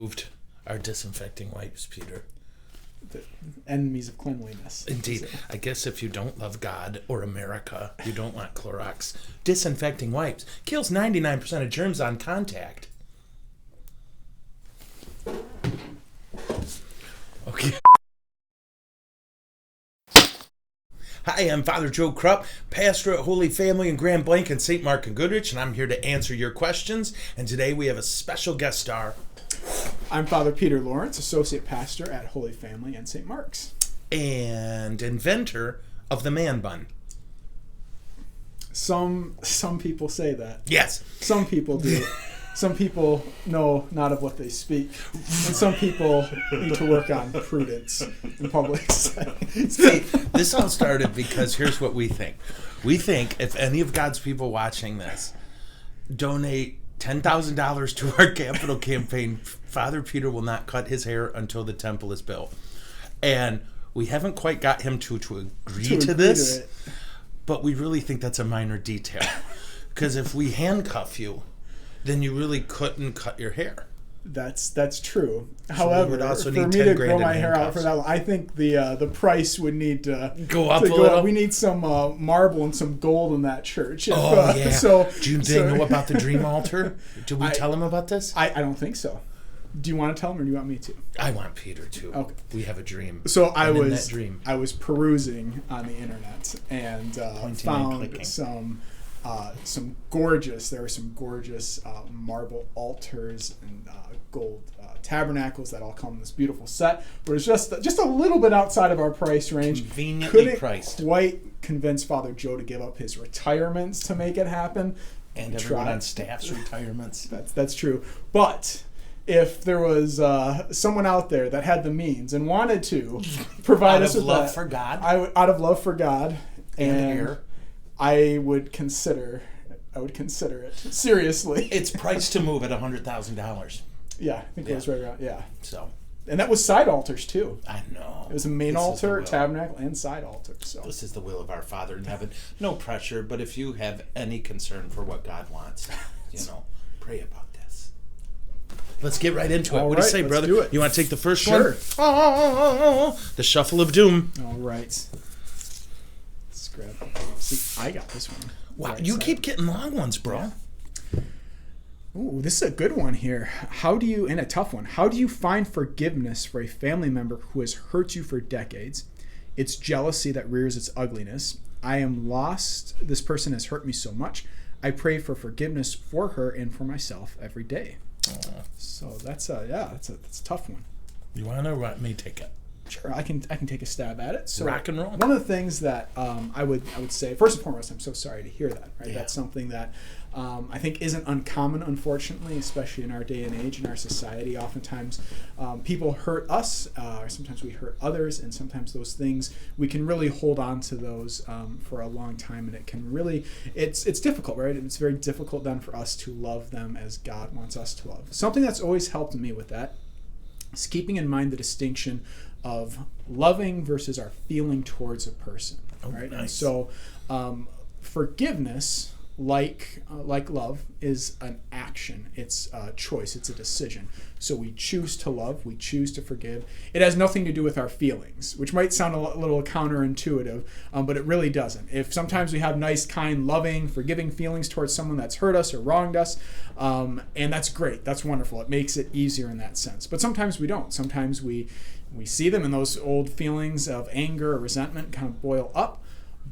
Moved our disinfecting wipes, Peter. The enemies of cleanliness. Indeed. I guess if you don't love God or America, you don't want Clorox. Disinfecting wipes kills 99% of germs on contact. Okay. Hi, I'm Father Joe Krupp, pastor at Holy Family in Grand Blanc and St. Mark and Goodrich, and I'm here to answer your questions. And today we have a special guest star. I'm Father Peter Lawrence, associate pastor at Holy Family and St. Mark's. And inventor of the man bun. Some people say that. Yes. Some people do. Some people know not of what they speak. And some people need to work on prudence in public settings. See, this all started because here's what we think. We think if any of God's people watching this donate $10,000 to our capital campaign, Father Peter will not cut his hair until the temple is built. And we haven't quite got him to agree to this, but we really think that's a minor detail. Because if we handcuff you, then you really couldn't cut your hair. That's true. So However, for me to grow my hair out for that long, I think the price would need to go up a little. We need some marble and some gold in that church. Yeah. Do they know about the dream altar? Did we tell them about this? I don't think so. Do you want to tell them, or do you want me to? I want Peter to. Okay. We have a dream. So I was perusing on the internet and found some gorgeous. There were some gorgeous marble altars and gold tabernacles that all come in this beautiful set. But it's just a little bit outside of our price range. Conveniently priced. Couldn't quite convince Father Joe to give up his retirements to make it happen. And everyone on staff's retirements. That's true. But if there was someone out there that had the means and wanted to provide us with that, out of love for God and hair, I would consider it seriously. It's priced to move at $100,000. Yeah, I think it was right around. Yeah. So. And that was side altars too. I know. It was a main altar, tabernacle, and side altar. So this is the will of our Father in heaven. No pressure, but if you have any concern for what God wants, pray about this. Let's get right into it. What do you say, brother? Do it. You want to take the first one? Sure. The Shuffle of Doom. All right. Let's grab. See, I got this one. Wow, you keep getting long ones, bro. Yeah. Ooh, this is a good one here. And a tough one. How do you find forgiveness for a family member who has hurt you for decades? It's jealousy that rears its ugliness. I am lost. This person has hurt me so much. I pray for forgiveness for her and for myself every day. So that's a tough one. You want to or want me to take it? Sure, I can take a stab at it. So rock and roll. One of the things that I would say, first and foremost, I'm so sorry to hear that. Right, yeah. That's something that I think isn't uncommon, unfortunately, especially in our day and age in our society. Oftentimes, people hurt us, or sometimes we hurt others, and sometimes those things we can really hold on to those for a long time, and it can really it's difficult, right? It's very difficult then for us to love them as God wants us to love. Something that's always helped me with that is keeping in mind the distinction of loving versus our feeling towards a person, right? Nice. And so forgiveness, like love, is an action. It's a choice. It's a decision. So we choose to love. We choose to forgive. It has nothing to do with our feelings, which might sound a little counterintuitive, but it really doesn't. If sometimes we have nice, kind, loving, forgiving feelings towards someone that's hurt us or wronged us, and that's great. That's wonderful. It makes it easier in that sense. But sometimes we don't. Sometimes we see them and those old feelings of anger or resentment kind of boil up.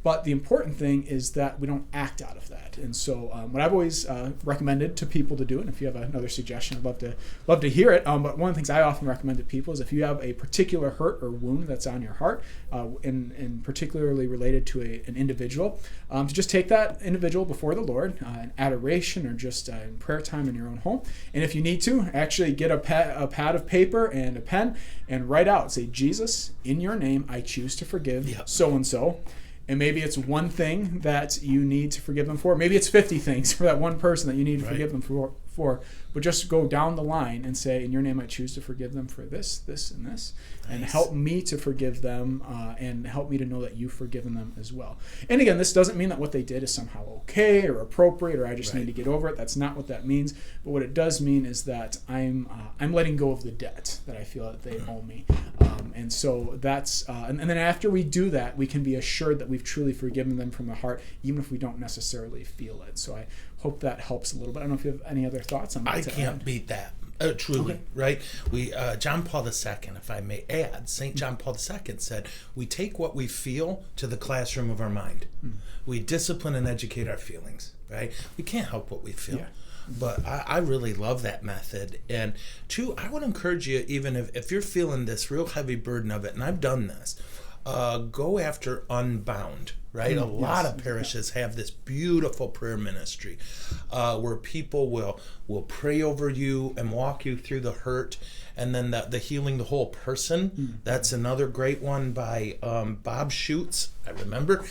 But the important thing is that we don't act out of that. And so what I've always recommended to people to do, and if you have another suggestion, I'd love to hear it. But one of the things I often recommend to people is if you have a particular hurt or wound that's on your heart, and particularly related to an individual, to just take that individual before the Lord in adoration or just in prayer time in your own home. And if you need to, actually get a pad of paper and a pen and write out, say, Jesus, in your name, I choose to forgive so-and-so. And maybe it's one thing that you need to forgive them for. Maybe it's 50 things for that one person that you need to forgive them for. before, but just go down the line and say, in your name I choose to forgive them for this, this, and this, and help me to forgive them, and help me to know that you've forgiven them as well. And again, this doesn't mean that what they did is somehow okay or appropriate or I just need to get over it. That's not what that means. But what it does mean is that I'm letting go of the debt that I feel that they owe me. And so that's and then after we do that, we can be assured that we've truly forgiven them from the heart, even if we don't necessarily feel it. So I hope that helps a little bit. I don't know if you have any other thoughts on that. I can't beat that. Truly, okay. Right? We John Paul II, if I may add, St. John Paul II said, we take what we feel to the classroom of our mind. We discipline and educate our feelings, right? We can't help what we feel. Yeah. But I really love that method. And two, I would encourage you, even if you're feeling this real heavy burden of it, and I've done this, go after Unbound, right? A lot of parishes have this beautiful prayer ministry where people will pray over you and walk you through the hurt, and then the healing the whole person. That's another great one by Bob Schutz, I remember.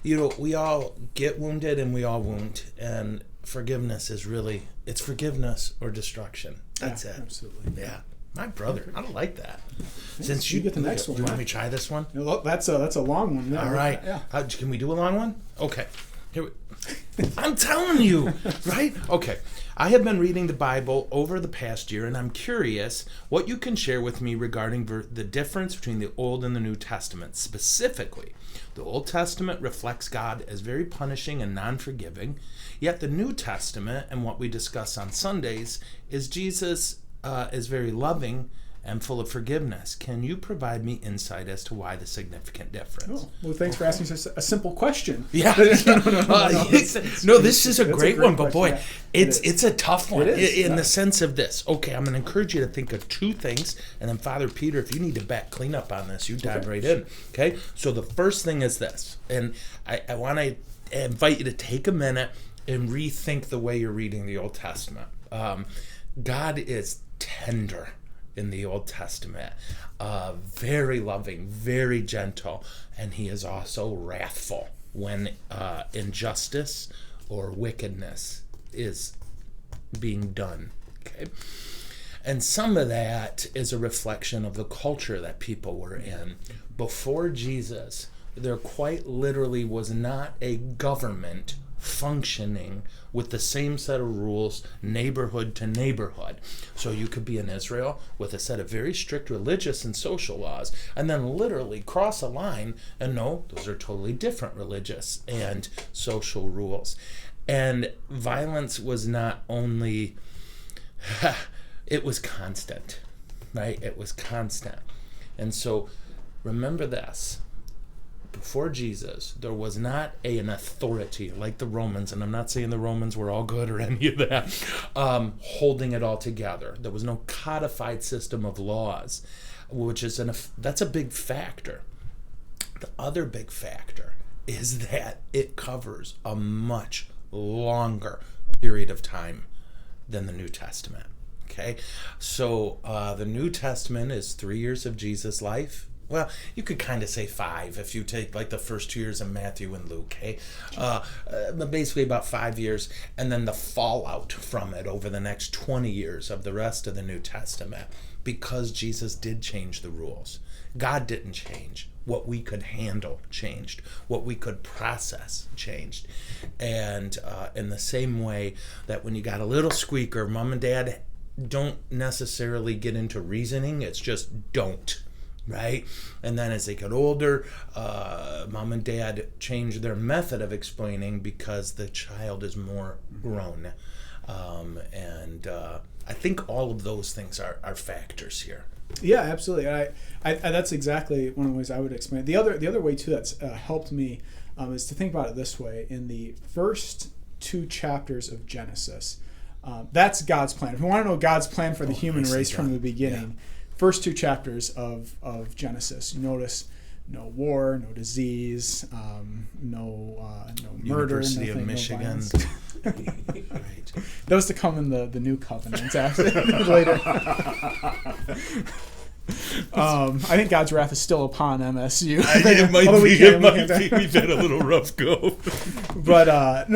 We all get wounded and we all wound, and forgiveness is really, it's forgiveness or destruction. That's it. Absolutely. Yeah. My brother, I don't like that. Since you get the next one, do you want me to try this one? That's a long one. Yeah, all right. Yeah. Can we do a long one? Okay. I'm telling you, right? Okay. I have been reading the Bible over the past year, and I'm curious what you can share with me regarding the difference between the Old and the New Testament. Specifically, the Old Testament reflects God as very punishing and non-forgiving, yet the New Testament, and what we discuss on Sundays, is Jesus is very loving and full of forgiveness. Can you provide me insight as to why the significant difference? Oh, well, thanks for asking such a simple question. Yeah. No, this is a great one, but boy, yeah, it's a tough one in the sense of this. Okay, I'm going to encourage you to think of two things, and then Father Peter, if you need to clean up on this, you dive right in. Okay, so the first thing is this, and I want to invite you to take a minute and rethink the way you're reading the Old Testament. God is tender in the Old Testament, very loving, very gentle, and he is also wrathful when injustice or wickedness is being done. Okay, and some of that is a reflection of the culture that people were in. Before Jesus, there quite literally was not a government functioning with the same set of rules, neighborhood to neighborhood. So you could be in Israel with a set of very strict religious and social laws, and then literally cross a line and no, those are totally different religious and social rules. And violence was not only, it was constant, right? It was constant. And so remember this. Before Jesus, there was not an authority like the Romans, and I'm not saying the Romans were all good or any of that, holding it all together. There was no codified system of laws, which is that's a big factor. The other big factor is that it covers a much longer period of time than the New Testament. Okay, so the New Testament is 3 years of Jesus' life. Well, you could kind of say 5 if you take like the first 2 years of Matthew and Luke, okay? Basically about 5 years, and then the fallout from it over the next 20 years of the rest of the New Testament, because Jesus did change the rules. God didn't change. What we could handle changed. What we could process changed. And in the same way that when you got a little squeaker, mom and dad don't necessarily get into reasoning, it's just don't. Right? And then as they get older, mom and dad change their method of explaining because the child is more grown. And I think all of those things are factors here. Yeah, absolutely. I that's exactly one of the ways I would explain it. The other way too that's helped me is to think about it this way. In the first 2 chapters of Genesis, that's God's plan. If we want to know God's plan for the human race from the beginning, first 2 chapters of Genesis, you notice no war, no disease, no murder, University of Michigan. No right. Those to come in the new covenant after later. I think God's wrath is still upon MSU. It might Although be. It might be. We've had a little rough go. But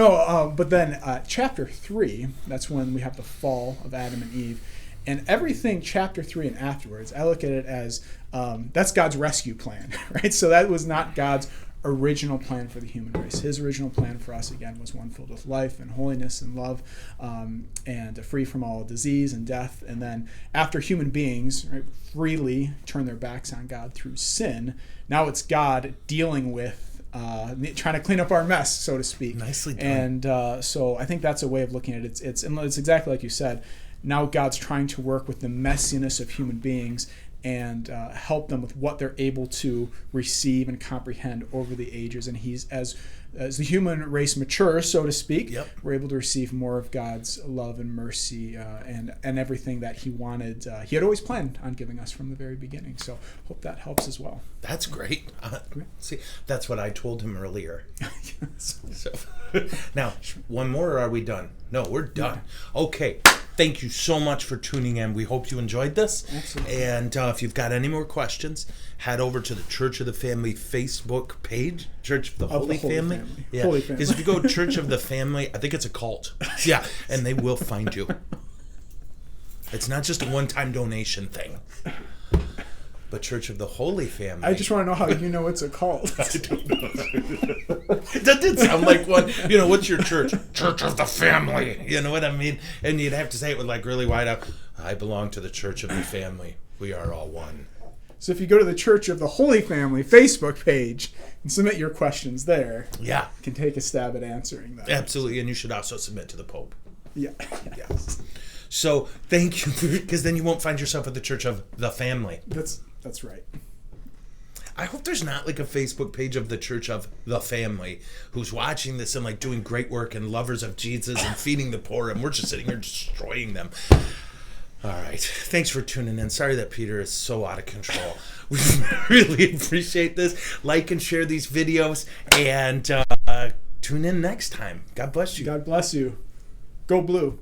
but then chapter 3, that's when we have the fall of Adam and Eve. And everything chapter 3 and afterwards, I look at it as that's God's rescue plan, right? So that was not God's original plan for the human race. His original plan for us, again, was one filled with life and holiness and love, and free from all disease and death. And then after human beings, right, freely turn their backs on God through sin, now it's God dealing with trying to clean up our mess, so to speak. Nicely done. And so I think that's a way of looking at it. It's exactly like you said. Now God's trying to work with the messiness of human beings and help them with what they're able to receive and comprehend over the ages. And he's, as the human race matures, so to speak, yep, we're able to receive more of God's love and mercy and everything that he wanted. He had always planned on giving us from the very beginning. So hope that helps as well. That's great. See, that's what I told him earlier. Yes. So, now, one more or are we done? No, we're done. Yeah. Okay. Thank you so much for tuning in. We hope you enjoyed this. Absolutely. And if you've got any more questions, head over to the Church of the Family Facebook page, Church of the Holy Family. Yeah, because if you go Church of the Family, I think it's a cult. Yeah, and they will find you. It's not just a one-time donation thing. But Church of the Holy Family. I just want to know how you know it's a cult. I don't know. That did sound like one. You know, what's your church? Church of the Family. You know what I mean? And you'd have to say it with like really wide out. I belong to the Church of the Family. We are all one. So if you go to the Church of the Holy Family Facebook page and submit your questions there, yeah, you can take a stab at answering them. Absolutely, and you should also submit to the Pope. Yeah. Yes. So thank you, because then you won't find yourself at the Church of the Family. That's right. I hope there's not like a Facebook page of the Church of the Family who's watching this and like doing great work and lovers of Jesus and feeding the poor, and we're just sitting here destroying them. All right. Thanks for tuning in. Sorry that Peter is so out of control. We really appreciate this. Like and share these videos, and tune in next time. God bless you. God bless you. Go blue.